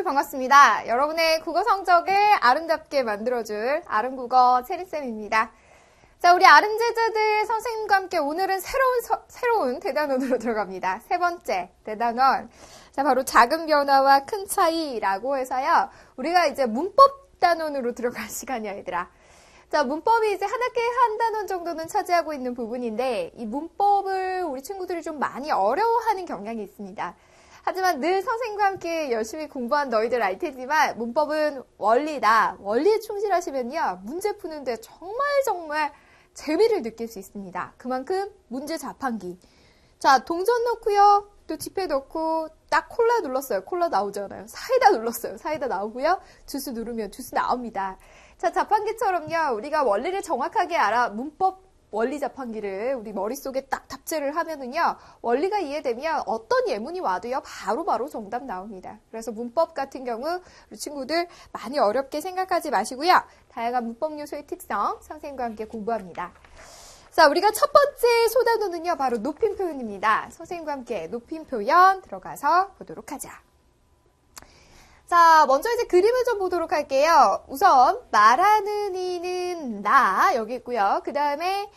여러분들 반갑습니다. 여러분의 국어 성적을 아름답게 만들어줄 아름국어 체리쌤입니다. 자, 우리 아름 제자들 선생님과 함께 오늘은 새로운 대단원으로 들어갑니다. 세 번째 대단원. 자, 바로 작은 변화와 큰 차이라고 해서요. 우리가 이제 문법 단원으로 들어갈 시간이야, 얘들아. 자, 문법이 이제 한 학기에 한 단원 정도는 차지하고 있는 부분인데, 이 문법을 우리 친구들이 좀 많이 어려워하는 경향이 있습니다. 하지만 늘 선생님과 함께 열심히 공부한 너희들 알 테지만 문법은 원리다. 원리에 충실하시면요. 문제 푸는데 정말 재미를 느낄 수 있습니다. 그만큼 문제 자판기. 자, 동전 넣고요. 또 지폐 넣고 딱 콜라 눌렀어요. 콜라 나오잖아요. 사이다 눌렀어요. 사이다 나오고요. 주스 누르면 주스 나옵니다. 자, 자판기처럼요. 우리가 원리를 정확하게 알아 문법 원리 자판기를 우리 머릿속에 딱 탑재를 하면은요. 원리가 이해되면 어떤 예문이 와도요. 바로 정답 나옵니다. 그래서 문법 같은 경우 우리 친구들 많이 어렵게 생각하지 마시고요. 다양한 문법 요소의 특성 선생님과 함께 공부합니다. 자, 우리가 첫 번째 소단어는요. 바로 높임 표현입니다. 선생님과 함께 높임 표현 들어가서 보도록 하자. 자, 먼저 이제 그림을 좀 보도록 할게요. 우선 말하는 이는 나 여기 있고요. 그 다음에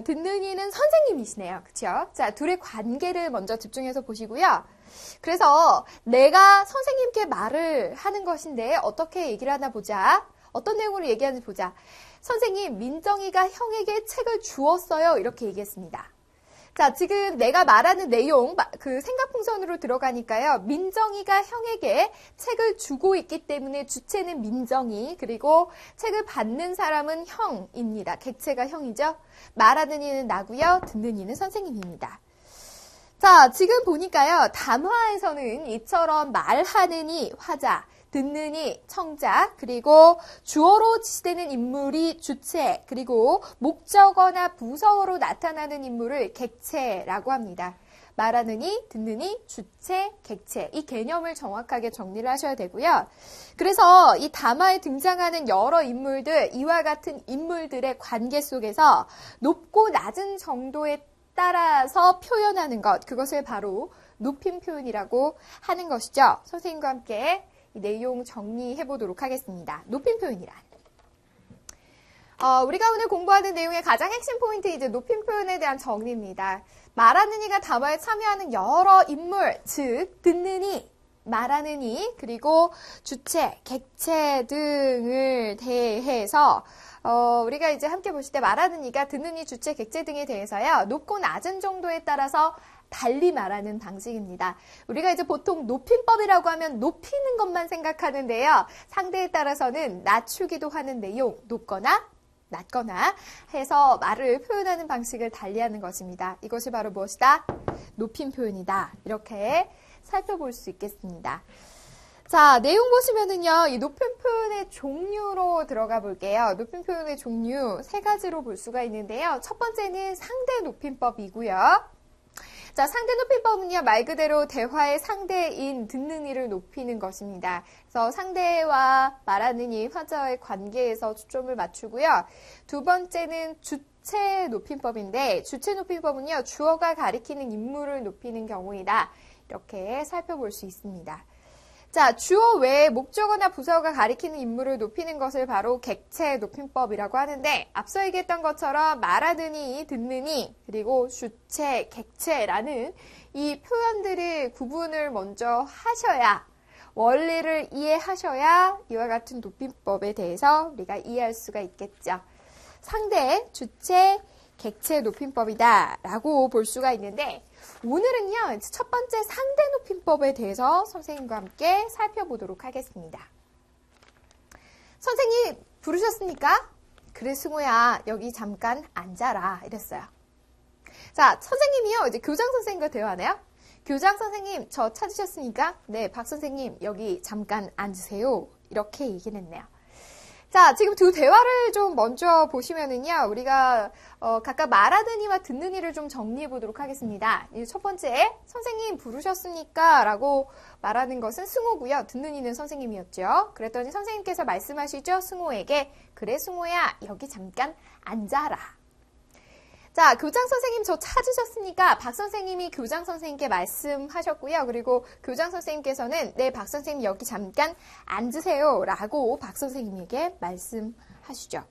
듣는 이는 선생님이시네요. 그쵸? 자, 둘의 관계를 먼저 집중해서 보시고요. 그래서 내가 선생님께 말을 하는 것인데 어떻게 얘기를 하나 보자. 어떤 내용으로 얘기하는지 보자. 선생님, 민정이가 형에게 책을 주었어요. 이렇게 얘기했습니다. 자, 지금 내가 말하는 내용, 그 생각풍선으로 들어가니까요. 민정이가 형에게 책을 주고 있기 때문에 주체는 민정이, 그리고 책을 받는 사람은 형입니다. 객체가 형이죠. 말하는 이는 나고요. 듣는 이는 선생님입니다. 자, 지금 보니까요. 담화에서는 이처럼 말하는 이, 화자, 듣는 이, 청자, 그리고 주어로 지시되는 인물이 주체, 그리고 목적어나 부서어로 나타나는 인물을 객체라고 합니다. 말하는 이, 듣는 이, 주체, 객체. 이 개념을 정확하게 정리를 하셔야 되고요. 그래서 이 담화에 등장하는 여러 인물들, 이와 같은 인물들의 관계 속에서 높고 낮은 정도에 따라서 표현하는 것, 그것을 바로 높임 표현이라고 하는 것이죠. 선생님과 함께 이 내용 정리해 보도록 하겠습니다. 높임 표현이란. 우리가 오늘 공부하는 내용의 가장 핵심 포인트 이제 높임 표현에 대한 정리입니다. 말하는 이가 담화에 참여하는 여러 인물, 즉 듣는 이, 말하는 이, 그리고 주체, 객체 등을 대해서 우리가 이제 함께 보실 때 말하는 이가 듣는 이, 주체, 객체 등에 대해서요. 높고 낮은 정도에 따라서 달리 말하는 방식입니다. 우리가 이제 보통 높임법이라고 하면 높이는 것만 생각하는데요. 상대에 따라서는 낮추기도 하는 내용, 높거나 낮거나 해서 말을 표현하는 방식을 달리하는 것입니다. 이것이 바로 무엇이다? 높임 표현이다. 이렇게 살펴볼 수 있겠습니다. 자, 내용 보시면은요, 이 높임 표현의 종류로 들어가 볼게요. 높임 표현의 종류 세 가지로 볼 수가 있는데요. 첫 번째는 상대 높임법이고요. 자, 상대 높임법은요, 말 그대로 대화의 상대인 듣는 이를 높이는 것입니다. 그래서 상대와 말하는 이, 화자의 관계에서 초점을 맞추고요. 두 번째는 주체 높임법인데, 주체 높임법은요, 주어가 가리키는 인물을 높이는 경우이다. 이렇게 살펴볼 수 있습니다. 자, 주어 외에 목적어나 부사어가 가리키는 인물을 높이는 것을 바로 객체 높임법이라고 하는데 앞서 얘기했던 것처럼 말하는 이, 듣는 이, 그리고 주체, 객체라는 이 표현들의 구분을 먼저 하셔야 원리를 이해하셔야 이와 같은 높임법에 대해서 우리가 이해할 수가 있겠죠. 상대, 주체, 객체 높임법이다 라고 볼 수가 있는데 오늘은요, 첫 번째 상대 높임법에 대해서 선생님과 함께 살펴보도록 하겠습니다. 선생님, 부르셨습니까? 그래, 승호야, 여기 잠깐 앉아라. 이랬어요. 자, 선생님이요, 이제 교장 선생님과 대화하네요. 교장 선생님, 저 찾으셨습니까? 네, 박 선생님, 여기 잠깐 앉으세요. 이렇게 얘기를 했네요. 자, 지금 두 대화를 좀 먼저 보시면은요, 우리가 각각 말하는 이와 듣는 이를 좀 정리해 보도록 하겠습니다. 첫 번째, 선생님 부르셨습니까? 라고 말하는 것은 승호고요. 듣는 이는 선생님이었죠. 그랬더니 선생님께서 말씀하시죠. 승호에게, 그래 승호야, 여기 잠깐 앉아라. 자, 교장 선생님 저 찾으셨으니까 박 선생님이 교장 선생님께 말씀하셨고요. 그리고 교장 선생님께서는 네, 박 선생님 여기 잠깐 앉으세요 라고 박 선생님에게 말씀하시죠.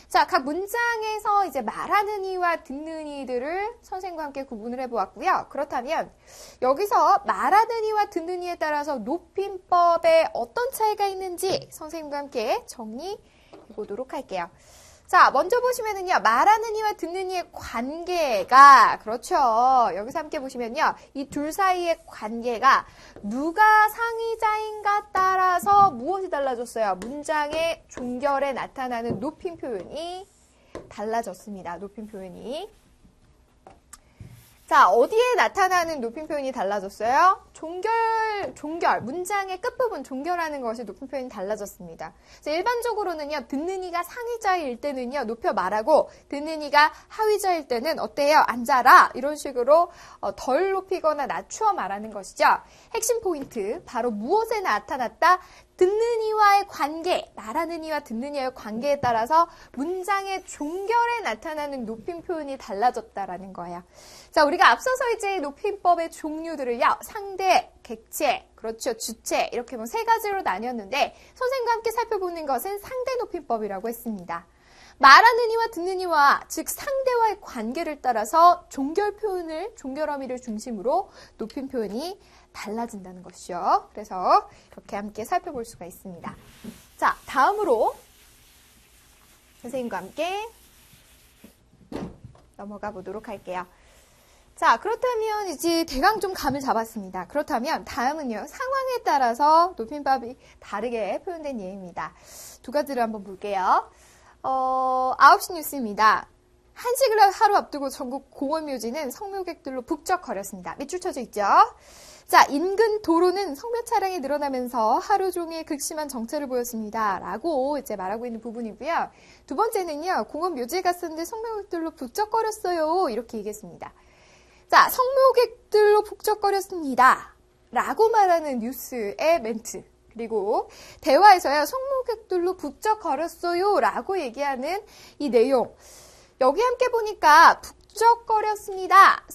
자, 각 문장에서 이제 말하는 이와 듣는 이들을 선생님과 함께 구분을 해보았고요. 그렇다면 여기서 말하는 이와 듣는 이에 따라서 높임법에 어떤 차이가 있는지 선생님과 함께 정리해 보도록 할게요. 자, 먼저 보시면은요, 말하는 이와 듣는 이의 관계가, 그렇죠. 여기서 함께 보시면요, 이 둘 사이의 관계가 누가 상위자인가 따라서 무엇이 달라졌어요? 문장의 종결에 나타나는 높임 표현이 달라졌습니다. 높임 표현이. 자, 어디에 나타나는 높임 표현이 달라졌어요? 종결, 문장의 끝부분 종결하는 것이 높임 표현이 달라졌습니다. 자, 일반적으로는요, 듣는 이가 상위자일 때는요, 높여 말하고, 듣는 이가 하위자일 때는 어때요? 앉아라! 이런 식으로 덜 높이거나 낮추어 말하는 것이죠. 핵심 포인트, 바로 무엇에 나타났다? 듣는 이와의 관계, 말하는 이와 듣는 이와의 관계에 따라서 문장의 종결에 나타나는 높임 표현이 달라졌다라는 거예요. 자, 우리가 앞서서 이제 높임법의 종류들을요, 상대, 객체, 그렇죠, 주체, 이렇게 뭐 세 가지로 나뉘었는데, 선생님과 함께 살펴보는 것은 상대 높임법이라고 했습니다. 말하는 이와 듣는 이와, 즉 상대와의 관계를 따라서 종결 표현을, 종결 어미를 중심으로 높임 표현이 달라진다는 것이죠. 그래서 이렇게 함께 살펴볼 수가 있습니다. 자, 다음으로 선생님과 함께 넘어가 보도록 할게요. 자, 그렇다면 이제 대강 좀 감을 잡았습니다. 그렇다면 다음은요, 상황에 따라서 높임법이 다르게 표현된 예입니다. 두 가지를 한번 볼게요. 9시 뉴스입니다. 한식을 하루 앞두고 전국 공원묘지는 성묘객들로 북적거렸습니다. 밑줄 쳐져 있죠? 자, 인근 도로는 성묘 차량이 늘어나면서 하루 종일 극심한 정체를 보였습니다. 라고 이제 말하고 있는 부분이고요. 두 번째는요, 공원 묘지에 갔었는데 성묘객들로 북적거렸어요. 이렇게 얘기했습니다. 자, 성묘객들로 북적거렸습니다. 라고 말하는 뉴스의 멘트. 그리고 대화에서요, 성묘객들로 북적거렸어요. 라고 얘기하는 이 내용. 여기 함께 보니까 북적거렸습니다.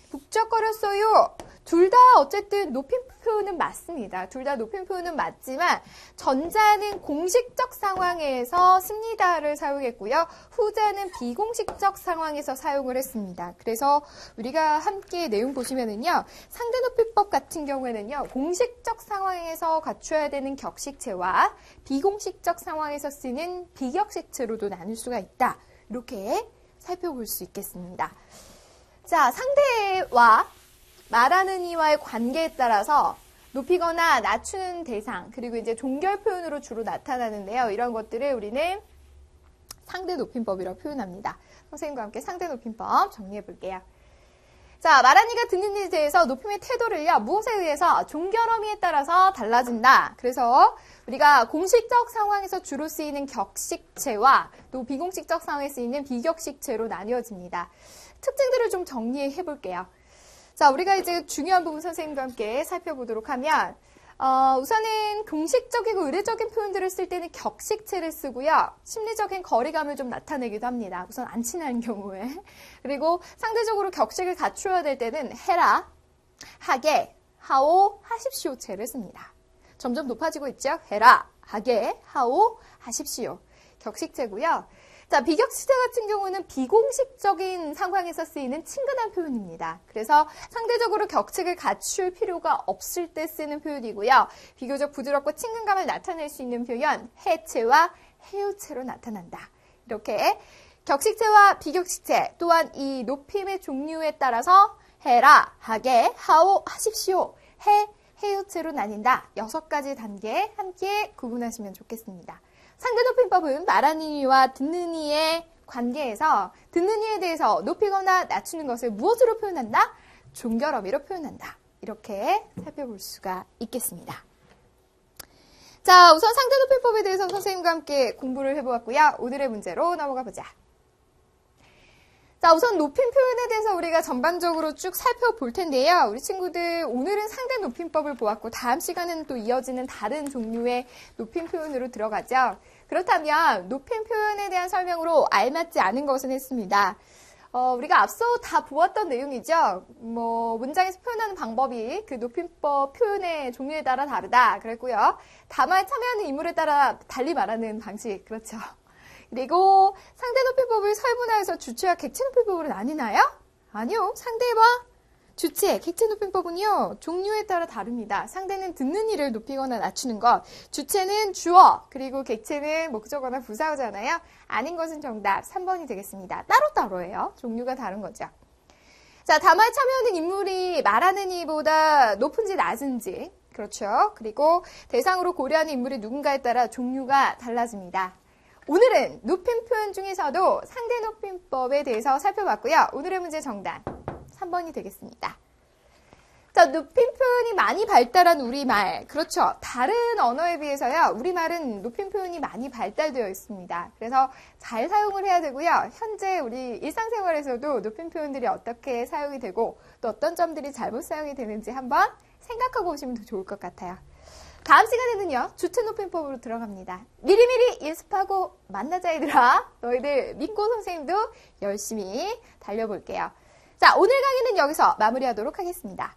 북적거렸어요. 둘 다 어쨌든 높임 표현은 맞습니다. 둘 다 높임 표현은 맞지만 전자는 공식적 상황에서 씁니다를 사용했고요. 후자는 비공식적 상황에서 사용을 했습니다. 그래서 우리가 함께 내용 보시면은요. 상대 높임법 같은 경우에는요. 공식적 상황에서 갖춰야 되는 격식체와 비공식적 상황에서 쓰는 비격식체로도 나눌 수가 있다. 이렇게 살펴볼 수 있겠습니다. 자, 상대와 말하는 이와의 관계에 따라서 높이거나 낮추는 대상, 그리고 이제 종결 표현으로 주로 나타나는데요. 이런 것들을 우리는 상대 높임법이라고 표현합니다. 선생님과 함께 상대 높임법 정리해 볼게요. 자, 말하는 이가 듣는 이에 대해서 높임의 태도를요, 무엇에 의해서 종결 어미에 따라서 달라진다. 그래서 우리가 공식적 상황에서 주로 쓰이는 격식체와 또 비공식적 상황에 쓰이는 비격식체로 나뉘어집니다. 특징들을 좀 정리해 볼게요. 자, 우리가 이제 중요한 부분 선생님과 함께 살펴보도록 하면, 우선은 공식적이고 의례적인 표현들을 쓸 때는 격식체를 쓰고요. 심리적인 거리감을 좀 나타내기도 합니다. 우선 안 친한 경우에. 그리고 상대적으로 격식을 갖추어야 될 때는 해라, 하게, 하오, 하십시오체를 씁니다. 점점 높아지고 있죠? 해라, 하게, 하오, 하십시오. 격식체고요. 자, 비격식체 같은 경우는 비공식적인 상황에서 쓰이는 친근한 표현입니다. 그래서 상대적으로 격식을 갖출 필요가 없을 때 쓰는 표현이고요. 비교적 부드럽고 친근감을 나타낼 수 있는 표현, 해체와 해유체로 나타난다. 이렇게 격식체와 비격식체, 또한 이 높임의 종류에 따라서 해라, 하게, 하오, 하십시오, 해유체로 나뉜다. 6가지 단계 함께 구분하시면 좋겠습니다. 상대 높임법은 말하는 이와 듣는 이의 관계에서 듣는 이에 대해서 높이거나 낮추는 것을 무엇으로 표현한다? 종결 어미로 표현한다. 이렇게 살펴볼 수가 있겠습니다. 자, 우선 상대 높임법에 대해서 선생님과 함께 공부를 해보았고요. 오늘의 문제로 넘어가 보자. 자, 우선 높임 표현에 대해서 우리가 전반적으로 쭉 살펴볼 텐데요. 우리 친구들 오늘은 상대 높임법을 보았고 다음 시간에는 또 이어지는 다른 종류의 높임 표현으로 들어가죠. 그렇다면 높임 표현에 대한 설명으로 알맞지 않은 것은 했습니다. 우리가 앞서 다 보았던 내용이죠. 문장에서 표현하는 방법이 그 높임법 표현의 종류에 따라 다르다 그랬고요. 담화에 참여하는 인물에 따라 달리 말하는 방식, 그렇죠. 그리고 상대 높임법을 설문화해서 주체와 객체 높임법으로 나뉘나요? 아니요. 상대와 주체, 객체 높임법은요, 종류에 따라 다릅니다. 상대는 듣는 이를 높이거나 낮추는 것, 주체는 주어, 그리고 객체는 목적어나 부사어잖아요. 아닌 것은 정답 3번이 되겠습니다. 따로따로예요. 종류가 다른 거죠. 자, 담화에 참여하는 인물이 말하는 이보다 높은지 낮은지, 그렇죠. 그리고 대상으로 고려하는 인물이 누군가에 따라 종류가 달라집니다. 오늘은 높임 표현 중에서도 상대 높임법에 대해서 살펴봤고요. 오늘의 문제 정답 3번이 되겠습니다. 자, 높임 표현이 많이 발달한 우리말. 그렇죠. 다른 언어에 비해서요. 우리말은 높임 표현이 많이 발달되어 있습니다. 그래서 잘 사용을 해야 되고요. 현재 우리 일상생활에서도 높임 표현들이 어떻게 사용이 되고 또 어떤 점들이 잘못 사용이 되는지 한번 생각하고 오시면 더 좋을 것 같아요. 다음 시간에는요. 주체 높임법으로 들어갑니다. 미리미리 예습하고 만나자 얘들아. 너희들 믿고 선생님도 열심히 달려볼게요. 자, 오늘 강의는 여기서 마무리하도록 하겠습니다.